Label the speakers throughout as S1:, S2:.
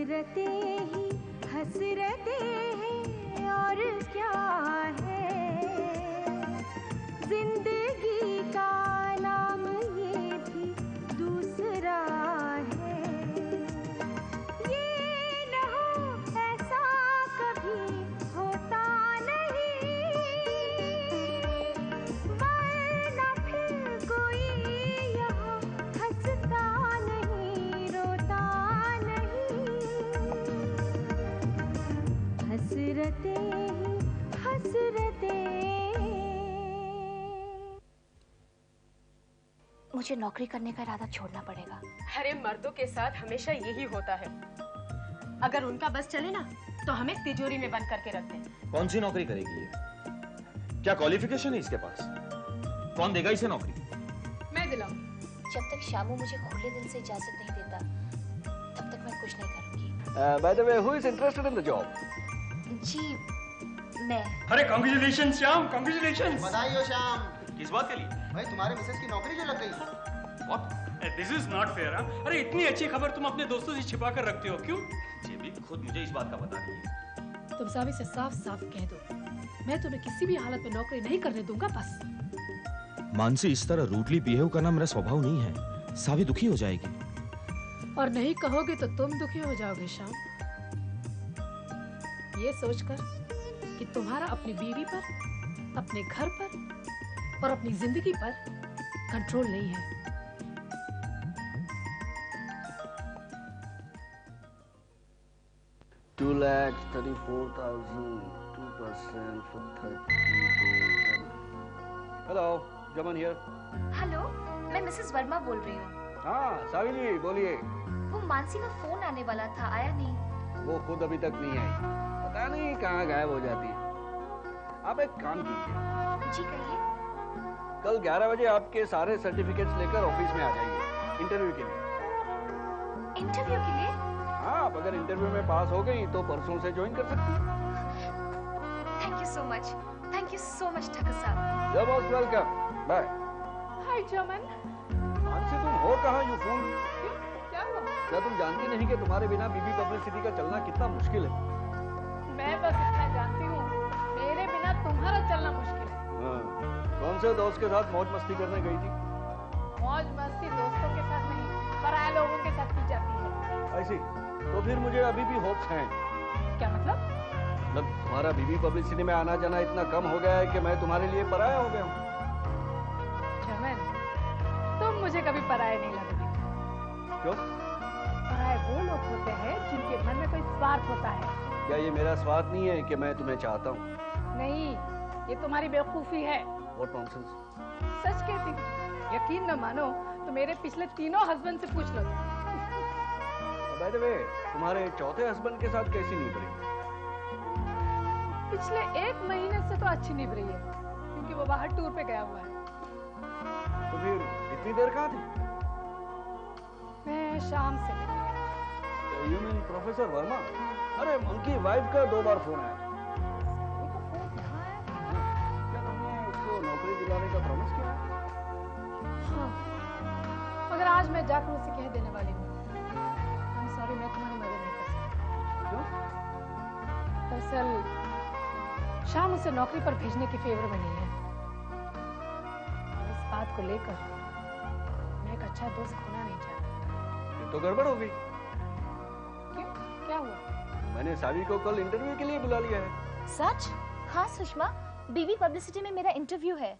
S1: हसरतें ही हसरतें हैं और क्या है। जिंदगी का नाम ये भी दूसरा है। ये न हो ऐसा कभी होता नहीं, वरना फिर कोई यहाँ हंसता नहीं रोता नहीं। हसरतें ही हसरतें।
S2: मुझे नौकरी करने का इरादा छोड़ना पड़ेगा।
S3: अरे मर्दों के साथ हमेशा यही होता है। अगर उनका बस चले ना तो हमें तिजोरी में बंद करके रखते हैं।
S4: कौन सी नौकरी करेगी ये? क्या क्वालिफिकेशन है इसके पास? कौन देगा इसे नौकरी?
S3: मैं दिलाऊंगी।
S2: जब तक शामू मुझे खुले दिल से इजाजत नहीं देता तब तक मैं कुछ नहीं करूंगी।
S5: By the way, who is interested in the job?
S2: जी मैं।
S6: अरे कांग्रेचुलेशन श्याम, कांग्रेचुलेशन।
S7: बधाई हो श्याम।
S4: किस बात के लिए?
S7: भाई तुम्हारे मिसेस की नौकरी जो लग गई।
S6: What? This is not fair, हाँ? अरे इतनी अच्छी खबर तुम अपने दोस्तों से छिपा कर रखते हो क्यों?
S4: ये भी खुद मुझे इस बात का पता नहीं है।
S8: तुम सावी से साफ साफ कह दो, मैं तुम्हें किसी भी हालत में नौकरी नहीं करने दूंगा बस।
S4: मानसी, इस तरह रूडली बिहेव करना मेरा स्वभाव नहीं है। सावी दुखी हो जाएगी।
S8: और नहीं कहोगे तो तुम दुखी हो जाओगे श्याम। ये सोचकर कि तुम्हारा अपनी बीवी पर, अपने घर पर और अपनी जिंदगी पर कंट्रोल नहीं है।
S5: $2,34,000, 2% for 30 days. Hello, Jaman here.
S2: Hello, मैं मिसेस वर्मा बोल रही हूँ।
S5: हाँ, सावी जी बोलिए।
S2: वो मानसी का फोन आने वाला था, आया नहीं।
S5: वो खुद अभी तक नहीं आई, पता नहीं कहाँ गायब हो जाती है। आप एक काम कीजिए।
S2: जी कहिए।
S5: कल 11 बजे आपके सारे सर्टिफिकेट्स लेकर ऑफिस में आ जाइए इंटरव्यू के लिए।
S2: इंटरव्यू के लिए?
S5: हाँ, आप अगर इंटरव्यू में पास हो गई तो परसों से ज्वाइन कर सकती हैं।
S2: Thank you so much. Thank you so much Thakur साहब।
S5: You're most welcome. Bye.
S8: हाय जमन।
S5: मानसी, तुम हो कहाँ? You fool.
S8: क्या हुआ?
S5: क्या तुम जानती नहीं कि तुम्हारे बिना बीबी पब्लिसिटी का चलना कितना मुश्किल है?
S8: मैं बस इतना जानती हूँ, मेरे बिना तुम्हारा चलना मुश्किल है।
S5: हाँ। कौन से दोस्त के साथ मौज मस्ती करने गई थी?
S8: मौज मस्ती दोस्तों के साथ नहीं, पराये लोगों के साथ की जाती है।
S5: ऐसी? तो फिर मुझे अभी भी होप्स हैं।
S8: क्या मतलब?
S5: मतलब तुम्हारा बीबी पब्लिसिटी में आना जाना इतना कम हो गया है कि मैं तुम्हारे लिए पराया हो गया हूँ।
S8: चमन, तुम मुझे कभी पराये नहीं लगोगे।
S5: क्यों?
S8: पराये वो लोग होते हैं जिनके मन में कोई स्वार्थ होता है।
S5: क्या ये मेरा स्वार्थ नहीं है कि मैं तुम्हें चाहता हूँ?
S8: नहीं, ये तुम्हारी बेवकूफी है।
S5: What nonsense?
S8: सच कहती हूँ। यकीन न मानो तो मेरे पिछले तीनों हस्बैंड से पूछ लो।
S5: By the way, तुम्हारे चौथे हस्बैंड के साथ कैसी निभ रही?
S8: पिछले 1 महीने से तो अच्छी निभ रही है, क्योंकि वो बाहर टूर पे गया हुआ है।
S5: तो फिर इतनी देर कहाँ थी?
S8: मैं शाम से मिली है।
S5: You mean professor Verma? अरे उनकी वाइफ का 2 बार फोन आया। क्या तुमने उसको नौकरी दिलाने का प्रॉमिस किया है?
S8: हाँ, मगर आज मैं जाकर उसे कह देने वाली हूँ। I'm sorry, मैं तुम्हारी मदद नहीं कर सकती।
S5: क्यों?
S8: दरअसल शाम उसे नौकरी पर भेजने की फेवर में नहीं है। और इस बात को लेकर मैं एक अच्छा दोस्त खोना नहीं चाहती।
S5: ये तो गड़बड़ हो गई।
S8: क्यों? क्या हुआ?
S5: मैंने सावी को कल इंटरव्यू के लिए बुला लिया है।
S2: सच? हाँ सुषमा, बीवी पब्लिसिटी में मेरा इंटरव्यू है।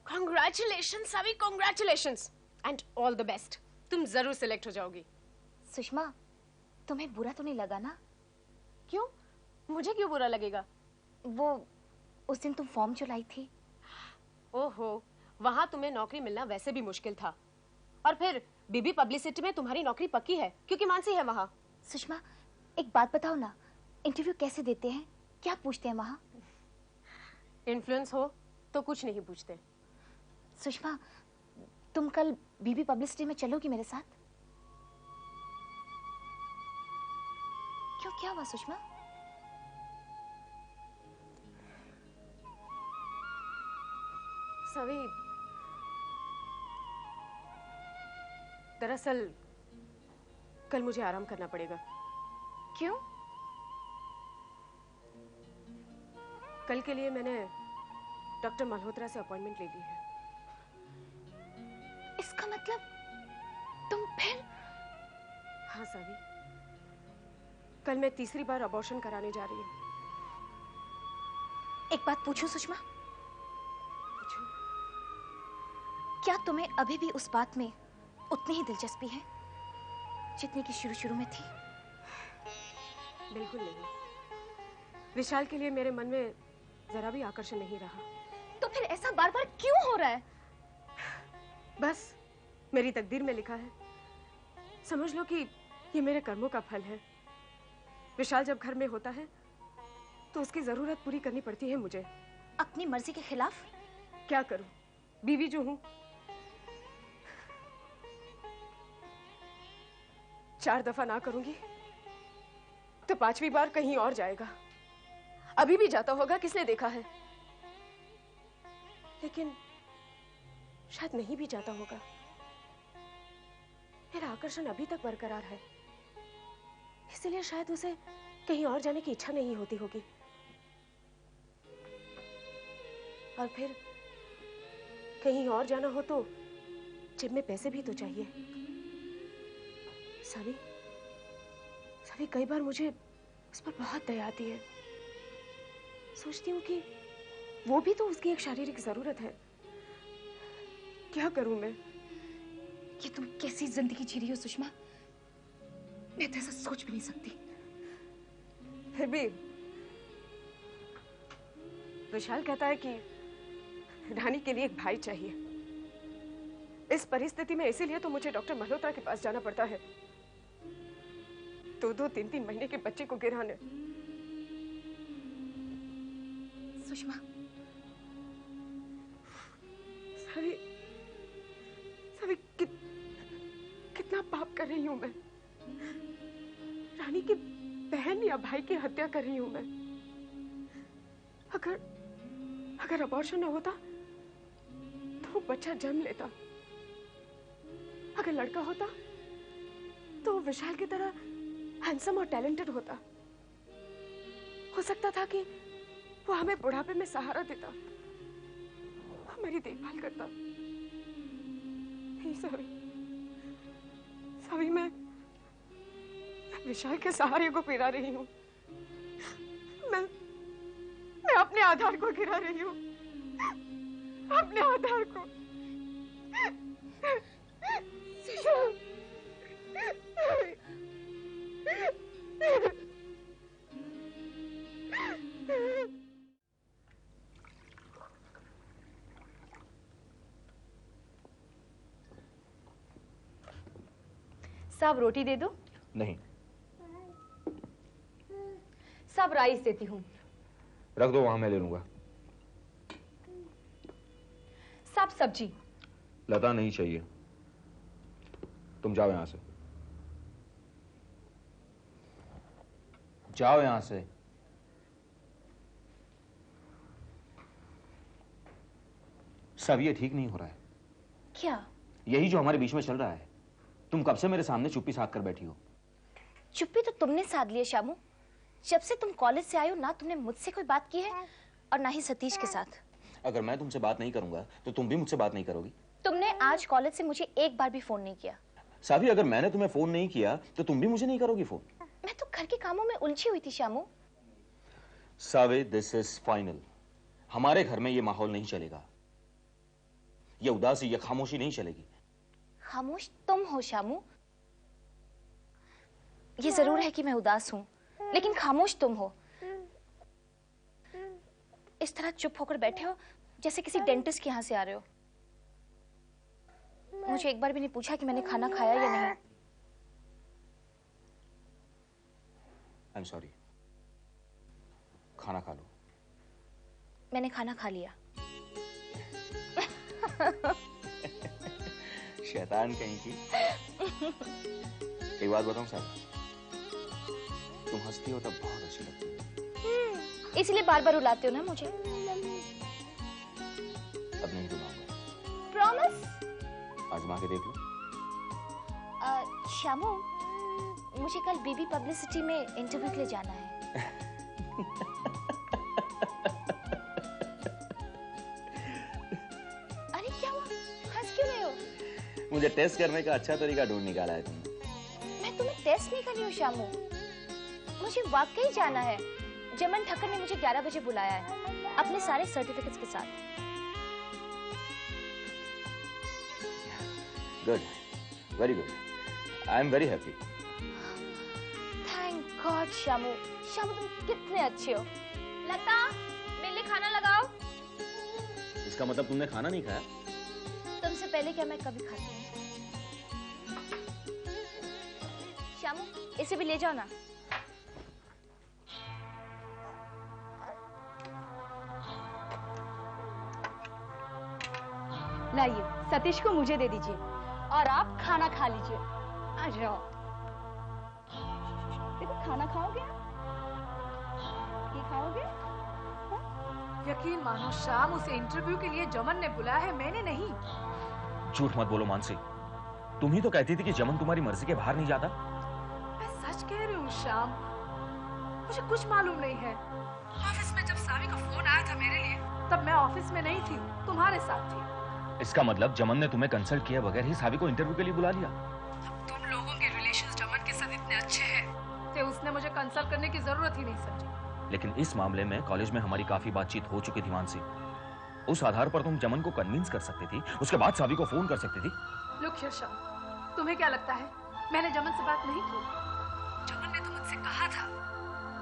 S3: Congratulations, Saavi, congratulations and all the best. तुम जरूर सिलेक्ट हो जाओगी।
S2: सुषमा, तुम्हें बुरा तो नहीं लगा ना?
S3: क्यों? मुझे क्यों बुरा लगेगा?
S2: वो उस दिन तुम फॉर्म जो लाई थी।
S3: ओहो, वहां तुम्हें नौकरी मिलना वैसे भी मुश्किल था, और फिर बीबी पब्लिसिटी में तुम्हारी नौकरी पक्की है क्योंकि मानसी है वहां।
S2: सुषमा, एक बात बताओ ना, इंटरव्यू कैसे देते हैं? क्या पूछते हैं वहां?
S3: इन्फ्लुएंस हो तो कुछ नहीं पूछते।
S2: सुषमा, तुम कल बीबी पब्लिसिटी में चलोगी मेरे साथ? क्यों, क्या हुआ सुषमा?
S3: सवी, दरअसल कल मुझे आराम करना पड़ेगा।
S2: क्यों?
S3: कल के लिए मैंने डॉक्टर मल्होत्रा से अपॉइंटमेंट ले ली है।
S2: इसका मतलब तुम फिर?
S3: हाँ सावी, कल मैं तीसरी बार अबॉर्शन कराने जा रही हूँ।
S2: एक बात पूछूं सुषमा?
S3: पूछो।
S2: क्या तुम्हें अभी भी उस बात में उतनी ही दिलचस्पी है जितनी कि शुरू में थी?
S3: बिल्कुल नहीं। विशाल के लिए मेरे मन में जरा भी आकर्षण नहीं रहा।
S2: तो फिर ऐसा बार बार क्यों हो रहा है?
S3: बस मेरी तकदीर में लिखा है। समझ लो कि ये मेरे कर्मों का फल है। विशाल जब घर में होता है तो उसकी जरूरत पूरी करनी पड़ती है मुझे।
S2: अपनी मर्जी के खिलाफ?
S3: क्या करूं, बीवी जो हूं। 4 दफा ना करूंगी तो 5वीं बार कहीं और जाएगा। अभी भी जाता होगा, किसने देखा है। लेकिन शायद नहीं भी जाता होगा। मेरा आकर्षण अभी तक बरकरार है, इसलिए शायद उसे कहीं और जाने की इच्छा नहीं होती होगी। और फिर कहीं और जाना हो तो जेब में पैसे भी तो चाहिए। सावी, कई बार मुझे उस पर बहुत दया आती है। सोचती हूँ कि वो भी तो उसकी एक शारीरिक जरूरत है। क्या करूं मैं?
S2: ये तुम कैसी जिंदगी जी रही हो सुषमा? मैं तो ऐसा सोच भी नहीं सकती।
S3: फिर भी विशाल कहता है कि रानी के लिए एक भाई चाहिए। इस परिस्थिति में इसीलिए तो मुझे डॉक्टर मल्होत्रा के पास जाना पड़ता है। 2-2, 3-3 महीने के बच्चे को गिराने।
S2: सुषमा,
S3: सभी कितना पाप कर रही हूं मैं। रानी की बहन या भाई की हत्या कर रही हूं मैं। अगर अबॉर्शन न होता तो बच्चा जन्म लेता। अगर लड़का होता तो विशाल की तरह हैंडसम और टैलेंटेड होता। हो सकता था कि वो हमें बुढ़ापे में सहारा देता, हमारी देखभाल करता। नहीं सभी मैं विशाल के सहारे को पिरा रही हूँ। मैं अपने आधार को गिरा रही हूँ, अपने आधार को।
S2: साहब रोटी दे दो।
S4: नहीं।
S2: साहब राइस देती हूँ।
S4: रख दो वहां, मैं ले लूंगा।
S2: साहब सब्जी।
S4: लता नहीं चाहिए, तुम जाओ यहां से। जाओ यहां से। सब ये ठीक नहीं हो रहा है।
S2: क्या?
S4: यही जो हमारे बीच में चल रहा है। तुम कब से मेरे सामने चुप्पी साध कर बैठी हो?
S2: चुप्पी तो तुमने साध ली है शामू। जब से तुम कॉलेज से आए हो ना तुमने मुझसे कोई बात की है और ना ही सतीश के साथ।
S4: अगर मैं तुमसे बात नहीं करूंगा तो तुम भी मुझसे बात नहीं करोगी।
S2: तुमने आज कॉलेज से मुझे एक बार भी फोन नहीं किया।
S4: सावी, अगर मैंने तुम्हें फोन नहीं किया तो तुम भी मुझे नहीं करोगी फोन।
S2: मैं तो घर के कामों में उलझी हुई थी Shamu.
S4: Save, this is final. हमारे घर में ये माहौल नहीं चलेगा। ये उदासी, ये खामोशी नहीं चलेगी।
S2: खामोश तुम हो शामू। ये जरूर है कि मैं उदास हूं, लेकिन खामोश तुम हो। इस तरह चुप होकर बैठे हो जैसे किसी डेंटिस्ट के यहां से आ रहे हो। मुझे एक बार भी नहीं पूछा कि मैंने खाना खाया या नहीं।
S4: I am sorry. खाना खा लो।
S2: मैंने खाना खा लिया।
S4: शैतान कहीं की। एक बात बताऊं साहब, तुम हंसती हो तब बहुत अच्छी लगती है।
S2: इसलिए बार बार रुलाते हो ना मुझे।
S4: अब नहीं रुलाऊंगा।
S2: प्रॉमिस?
S4: आजमा के देख लो।
S2: शामू, मुझे कल बीबी पब्लिसिटी में इंटरव्यू के लिए जाना है। अरे क्या हुआ? हंस क्यों रहे हो?
S4: मुझे टेस्ट करने का अच्छा तरीका ढूंढ निकाला है तुमने।
S2: मैं तुम्हें टेस्ट नहीं कर रही हूँ शामू, मुझे वाकई जाना है। जमन ठक्कर ने मुझे 11 बजे बुलाया है अपने सारे सर्टिफिकेट्स के साथ।
S4: Good, very good, I am very happy.
S2: Thank God Shamu, Shamu तुम कितने अच्छे हो। लता, मेरे लिए खाना लगाओ।
S4: इसका मतलब तुमने खाना नहीं खाया?
S2: तुमसे पहले क्या मैं कभी खाती हूँ? शामू, इसे भी ले जाओ ना।
S1: लाइए, सतीश को मुझे दे दीजिए और आप खाना खा लीजिए। आ जाओ। देखो, खाना खाओगे? ये खाओगे?
S8: यकीन मानो शाम, उसे इंटरव्यू के लिए जमन ने बुलाया है, मैंने नहीं।
S4: झूठ मत बोलो मानसी, तुम ही तो कहती थी कि जमन तुम्हारी मर्जी के बाहर नहीं जाता।
S8: मैं सच कह रही हूँ श्याम, मुझे कुछ मालूम नहीं है। ऑफिस में जब सावी का फोन आया था मेरे लिए, तब मैं ऑफिस में नहीं थी, तुम्हारे साथ थी।
S4: इसका मतलब जमन ने तुम्हें कंसल्ट किए बगैर ही सावी को इंटरव्यू के लिए बुला लिया।
S8: तुम लोगों के रिलेशंस जमन के साथ इतने अच्छे हैं कि उसने मुझे कंसल्ट करने की जरूरत ही नहीं समझी।
S4: लेकिन इस मामले में कॉलेज में हमारी काफी बातचीत हो चुकी थी मानसी। उस आधार पर तुम जमन को कन्विंस कर सकती थी, उसके बाद सावी को फोन कर सकती थी।
S8: लुक हियर श्याम, तुम्हें क्या लगता है मैंने जमन से बात नहीं की? जमन ने तो मुझसे कहा था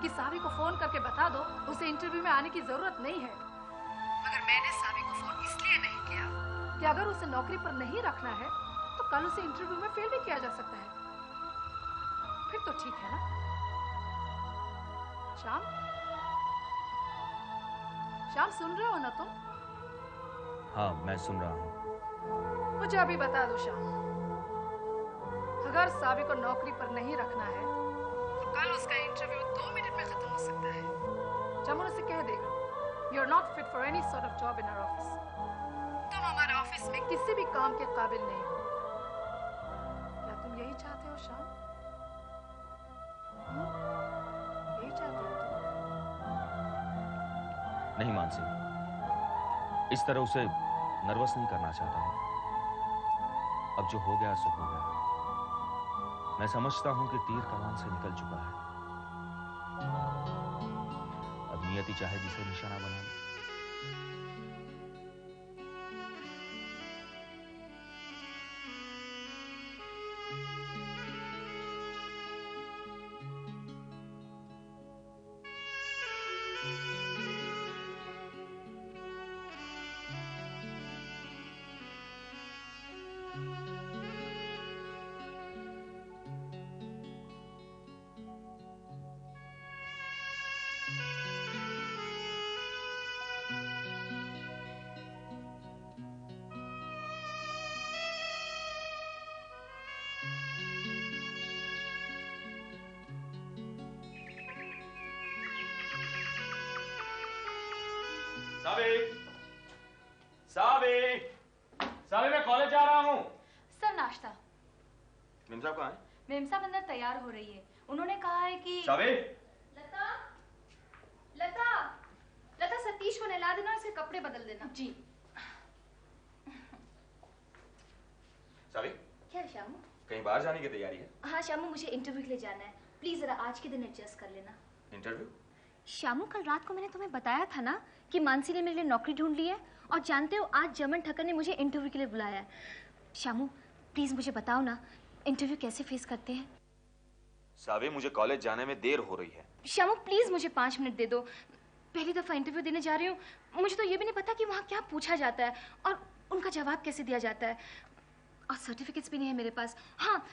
S8: कि सावी को फोन करके बता दो उसे इंटरव्यू में आने की जरूरत नहीं है। मगर मैंने सावी को फोन इसलिए नहीं किया कि अगर उसे नौकरी पर नहीं रखना है तो कल उसे इंटरव्यू में फेल भी किया जा सकता है। फिर तो ठीक है ना श्याम? श्याम, सुन रहे हो ना तुम?
S4: हाँ, मैं सुन रहा हूँ।
S8: मुझे अभी बता दो श्याम, अगर सावी को नौकरी पर नहीं रखना है तो कल उसका इंटरव्यू 2 मिनट में खत्म हो सकता है। जमन उसे कह देगा, you are not fit for any sort of job in our office. तुम हमारे ऑफिस में किसी भी काम के काबिल नहीं हो। क्या तुम यही चाहते हो श्याम? यही चाहते हो तुम?
S4: नहीं मानसी, इस तरह उसे नर्वस नहीं करना चाहता हूँ। अब जो हो गया सो हो गया। मैं समझता हूं कि तीर कमान से निकल चुका है। अब नियति चाहे जिसे निशाना बना ले। सावी, सावी, सावी, मैं कॉलेज जा रहा हूँ।
S1: सर, नाश्ता।
S4: मेम साहब कहाँ हैं?
S1: मेम साहब अंदर तैयार हो रही है। उन्होंने कहा है कि
S4: सावी,
S1: लता, लता, लता, सतीश को नहला देना और इसके कपड़े बदल देना। जी।
S4: सावी,
S2: क्या शामू?
S4: कहीं बाहर जाने की तैयारी है?
S2: हाँ शामू, मुझे इंटरव्यू के लिए जाना है। प्लीज जरा आज के दिन एडजस्ट कर लेना।
S4: इंटरव्यू?
S2: शामू, कल रात को मैंने तुम्हें बताया था ना कि मानसी ने मेरे लिए नौकरी ढूंढ ली है, और जानते हो आज जमन ठक्कर ने मुझे इंटरव्यू के लिए बुलाया है। शामू, प्लीज मुझे बताओ ना, इंटरव्यू कैसे फेस करते हैं?
S4: सावी, मुझे कॉलेज जाने में देर हो रही है।
S2: शामू, प्लीज मुझे 5 मिनट दे दो। पहली दफा इंटरव्यू देने जा रही हूँ, मुझे तो ये भी नहीं पता कि वहाँ क्या पूछा जाता है और उनका जवाब कैसे दिया जाता है। और सर्टिफिकेट्स भी नहीं है मेरे पास। हाँ,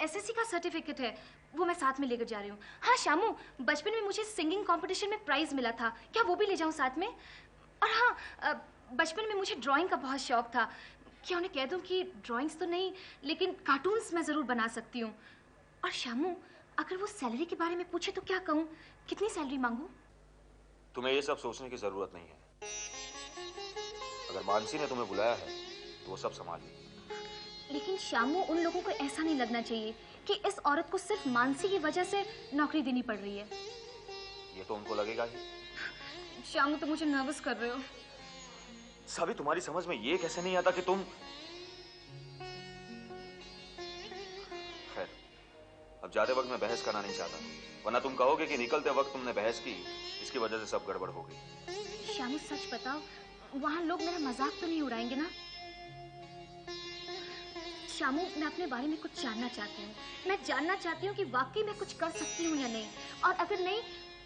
S2: एसएससी का सर्टिफिकेट है, वो मैं साथ में लेकर जा रही हूँ। हाँ शामू, बचपन में मुझे सिंगिंग कंपटीशन में प्राइज मिला था, क्या वो भी ले जाऊँ साथ में? और हाँ, बचपन में मुझे ड्राइंग का बहुत शौक था, क्या उन्हें कह दूँ कि ड्राइंग्स तो नहीं लेकिन कार्टून्स मैं ज़रूर बना सकती हूँ। और शामू, अगर वो सैलरी के बारे में पूछे तो क्या कहूँ, कितनी सैलरी मांगूँ?
S4: तुम्हें ये सब सोचने की जरूरत नहीं है। अगर मानसी ने तुम्हें बुलाया है तो वो सब संभाल लेगी।
S2: लेकिन शामू, उन लोगों को ऐसा नहीं लगना चाहिए कि इस औरत को सिर्फ मानसी की वजह से नौकरी देनी पड़ रही है।
S4: ये तो उनको लगेगा ही।
S2: शामू, तो मुझे नर्वस कर रहे हो।
S4: सावी, तुम्हारी समझ में ये कैसे नहीं आता कि तुम... खैर, अब जाते वक्त मैं बहस करना नहीं चाहता, वरना तुम कहोगे कि निकलते वक्त तुमने बहस की, इसकी वजह से सब गड़बड़ हो गई।
S2: शामू, सच बताओ, वहां लोग मेरा मजाक तो नहीं उड़ाएंगे ना? शामू, मैं अपने बारे में कुछ जानना चाहती हूँ। मैं जानना चाहती हूँ कि वाकई मैं कुछ कर सकती हूँ या नहीं, और अगर नहीं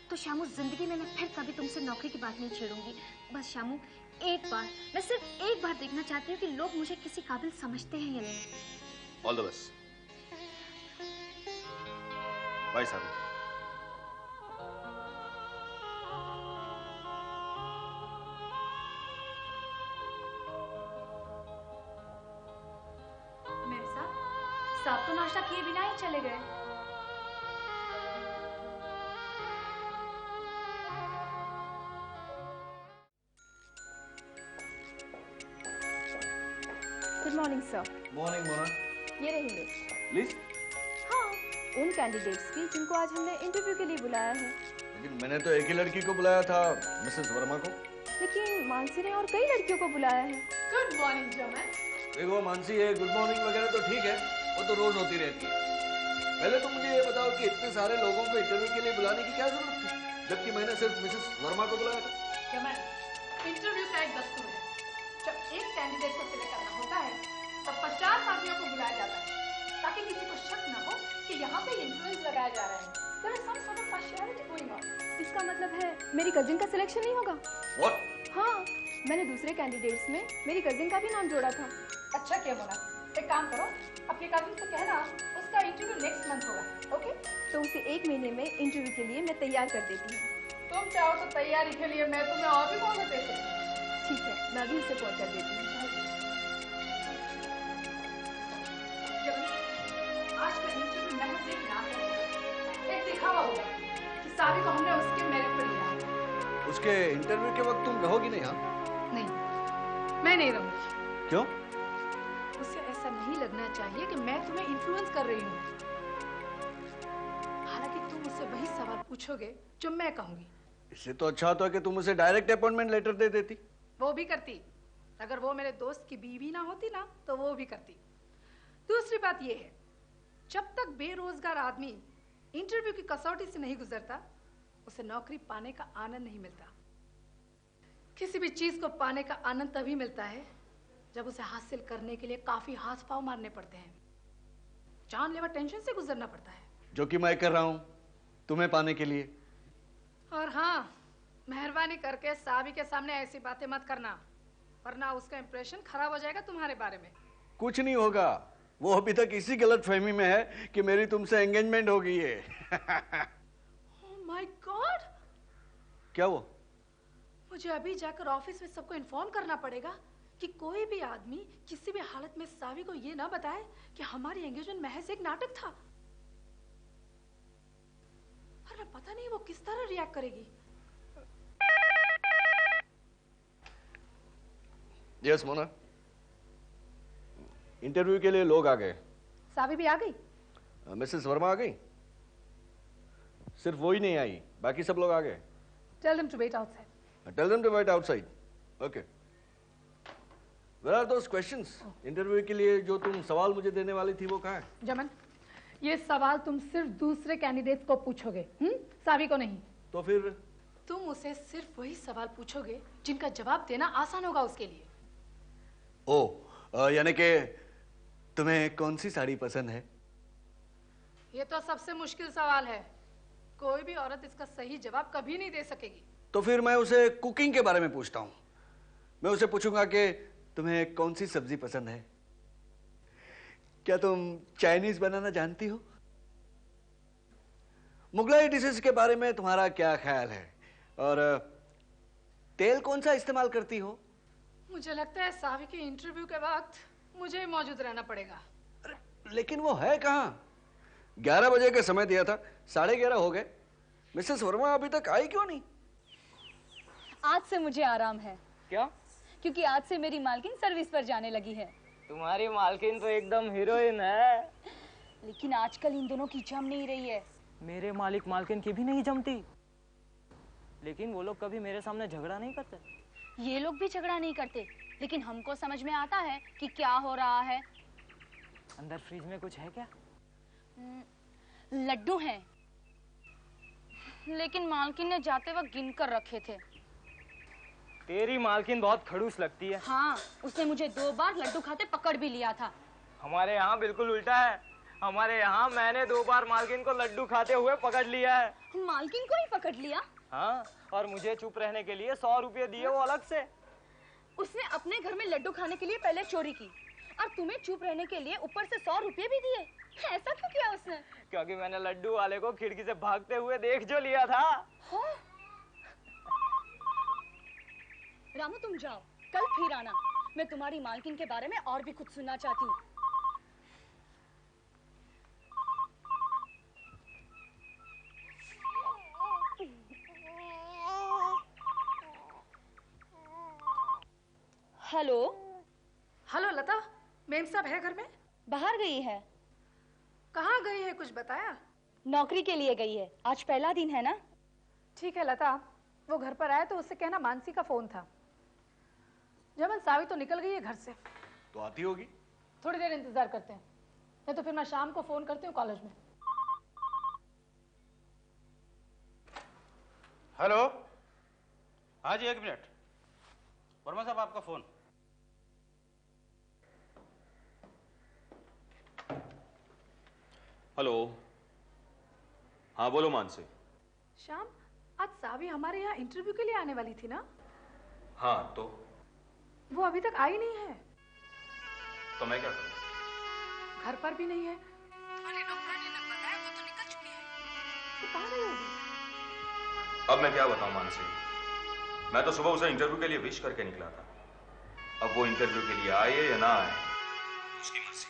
S2: तो शामू, जिंदगी में मैं फिर कभी तुमसे नौकरी की बात नहीं छेड़ूंगी। बस शामू, एक बार, मैं सिर्फ एक बार देखना चाहती हूँ कि लोग मुझे किसी काबिल समझते हैं या नहीं।
S4: All the best. बाय सावी।
S8: साहब तो नाश्ता किए बिना ही चले गए।
S3: Good morning sir.
S5: Morning Mona.
S3: ये रही लिस्ट।
S5: लिस्ट?
S3: हाँ, उन कैंडिडेट्स की जिनको आज हमने इंटरव्यू के लिए बुलाया है।
S5: लेकिन मैंने तो एक ही लड़की को बुलाया था, मिसेस वर्मा को।
S3: लेकिन मानसी ने और कई लड़कियों को बुलाया है।
S8: गुड मॉर्निंग जमन।
S5: देखो मानसी, है गुड मॉर्निंग वगैरह तो ठीक है, वो तो रोज होती रहती है। पहले तो मुझे ये बताओ कि इतने सारे लोगों को इंटरव्यू के लिए बुलाने की क्या जरूरत थी, जबकि मैंने सिर्फ मिसेस वर्मा को बुलाया था।
S8: जमन, इंटरव्यू का एक दस्तूर है, जब एक कैंडिडेट को सिलेक्ट करना होता है तब 50 आदमियों को बुलाया जाता है, ताकि किसी को शक न हो कि यहाँ पे इन्फ्लुएंस लगाया जा रहा है। There is some sort of partiality going on.
S3: इसका मतलब है मेरी कजिन का सिलेक्शन नहीं होगा?
S5: What?
S3: हाँ, मैंने दूसरे कैंडिडेट्स में मेरी कजिन का भी नाम जोड़ा था।
S8: अच्छा किया मोना, एक काम करो, अपने कजिन से कहना उसका इंटरव्यू नेक्स्ट मंथ होगा, ओके?
S3: तो उसे 1 महीने में इंटरव्यू के लिए मैं तैयार कर देती हूँ।
S8: तुम चाहो तो तैयारी के लिए मैं तुम्हें और भी मौका दे सकती हूँ।
S3: ठीक है, मैं अभी उसे फोन कर देती हूँ।
S8: आज का इंटरव्यू महज एक नाटक होगा, एक दिखावा होगा कि सावी को हमने उसके मेरिट पर लिया है।
S5: उसके इंटरव्यू के वक्त तुम रहोगी नहीं? हाँ?
S8: नहीं, मैं नहीं रहूंगी।
S5: क्यों?
S8: उसे ऐसा नहीं लगना चाहिए कि मैं तुम्हें इन्फ्लुएंस कर रही हूँ। हालांकि तुम उससे वही सवाल पूछोगे जो मैं कहूंगी।
S5: इससे तो अच्छा होता कि तुम उसे डायरेक्ट अपॉइंटमेंट लेटर दे देती।
S8: वो भी करती, अगर वो मेरे दोस्त की बीवी ना होती ना तो वो भी करती। दूसरी बात ये है, जब तक बेरोजगार आदमी इंटरव्यू की कसौटी से नहीं गुजरता, उसे नौकरी पाने का आनंद नहीं मिलता। किसी भी चीज को पाने का आनंद तभी मिलता है जब उसे हासिल करने के लिए काफी हाथ पांव मारने पड़ते हैं, जानलेवा टेंशन से गुजरना पड़ता है,
S5: जो कि मैं कर रहा हूं तुम्हें पाने के लिए।
S8: और हाँ, मेहरबानी करके सावी के सामने ऐसी बातें मत करना, वरना उसका इंप्रेशन खराब हो जाएगा तुम्हारे बारे में।
S5: कुछ नहीं होगा, वो अभी तक इसी गलतफहमी में है कि मेरी तुमसे एंगेजमेंट हो गई है।
S8: Oh my God!
S5: क्या वो?
S8: मुझे अभी जाकर ऑफिस में सबको इन्फॉर्म करना पड़ेगा कि कोई भी आदमी किसी भी हालत में सावी को ये ना बताए कि हमारी एंगेजमेंट महज एक नाटक था। अरे पता नहीं वो किस तरह रिएक्ट करेगी।
S5: यस मोना, इंटरव्यू के लिए लोग आ गए।
S8: सावी भी आ गई?
S5: मिसेस वर्मा आ गई? सिर्फ वो ही नहीं आई, बाकी सब लोग आ गए।
S8: Tell them to wait outside.
S5: Tell them to wait outside. Okay. Where are those questions? Interview के लिए जो तुम सवाल मुझे देने वाली थी वो कहाँ है?
S8: जमन, ये सवाल तुम सिर्फ दूसरे कैंडिडेट्स को पूछोगे, सावी को नहीं।
S5: तो फिर
S8: तुम उसे सिर्फ वही सवाल पूछोगे जिनका जवाब देना आसान होगा उसके लिए।
S5: यानी कि तुम्हें कौन सी साड़ी पसंद है?
S8: ये तो सबसे मुश्किल सवाल है, कोई भी औरत इसका सही जवाब कभी नहीं दे सकेगी।
S5: तो फिर मैं उसे कुकिंग के बारे में पूछता हूँ। मैं उसे पूछूंगा कि तुम्हें कौन सी सब्जी पसंद है? क्या तुम चाइनीज बनाना जानती हो? मुगलाई डिशेस के बारे में तुम्हारा क्या ख्याल है? और तेल कौन सा इस्तेमाल करती हो?
S8: मुझे लगता है सावी के इंटरव्यू के वक्त मुझे मौजूद रहना पड़ेगा।
S5: लेकिन वो है कहाँ? 11 बजे का समय दिया था, 11:30 हो गए। मिसेस वर्मा अभी तक आई क्यों नहीं?
S9: आज से मुझे आराम है।
S5: क्या?
S9: क्योंकि आज से मेरी मालकिन सर्विस पर जाने लगी है। तुम्हारी मालकिन तो एकदम हीरोइन है।
S10: लेकिन आजकल इन दोनों की जम नहीं रही है।
S9: मेरे मालिक मालकिन की भी नहीं जमती, लेकिन वो लोग कभी मेरे सामने झगड़ा नहीं करते।
S10: ये लोग भी झगड़ा नहीं करते, लेकिन हमको समझ में आता है कि क्या हो रहा है।
S9: अंदर फ्रिज में कुछ है क्या?
S10: लड्डू हैं, लेकिन मालकिन ने जाते वक्त गिन कर रखे थे।
S9: तेरी मालकिन बहुत खड़ूस लगती है।
S10: हाँ, उसने मुझे 2 बार लड्डू खाते पकड़ भी लिया था।
S9: हमारे यहाँ बिल्कुल उल्टा है। हमारे यहाँ मैंने 2 बार मालकिन को लड्डू खाते हुए पकड़ लिया है।
S10: मालकिन को ही पकड़ लिया?
S9: हाँ, और मुझे चुप रहने के लिए 100 रुपये दिए वो अलग से।
S10: उसने अपने घर में लड्डू खाने के लिए पहले चोरी की और तुम्हें चुप रहने के लिए ऊपर से 100 रुपये भी दिए। ऐसा क्यों किया उसने?
S9: क्योंकि मैंने लड्डू वाले को खिड़की से भागते हुए देख जो लिया था।
S10: रामू तुम जाओ, कल फिर आना। मैं तुम्हारी मालकिन के बारे में और भी कुछ सुनना चाहती हूँ। हेलो।
S8: हेलो लता, मेम साहब है घर में?
S10: बाहर गई है।
S8: कहाँ गई है, कुछ बताया?
S10: नौकरी के लिए गई है, आज पहला दिन है ना।
S8: ठीक है लता, वो घर पर आए तो उससे कहना मानसी का फोन था। जमन सावी तो निकल गई है घर से।
S5: तो आती होगी।
S8: थोड़ी देर इंतजार करते हैं, नहीं तो फिर मैं शाम को फोन करती हूँ कॉलेज में।
S11: हेलो। हाँ जी, 1 मिनट। वर्मा साहब आपका फोन।
S4: हेलो। हाँ बोलो मानसी।
S8: शाम, आज सावी हमारे यहाँ इंटरव्यू के लिए आने वाली थी ना?
S4: हाँ तो
S8: वो अभी तक आई नहीं है।
S4: तो मैं क्या करूं?
S8: घर पर भी नहीं है। तुम्हारे डॉक्टर ने बताया वो तो निकल चुकी है। तो कहाँ गई होगी?
S4: अब मैं क्या बताऊं मानसी, मैं तो सुबह उसे इंटरव्यू के लिए विश करके निकला था। अब वो इंटरव्यू के लिए आए या ना आए उसकी मर्जी,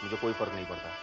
S4: मुझे कोई फर्क नहीं पड़ता।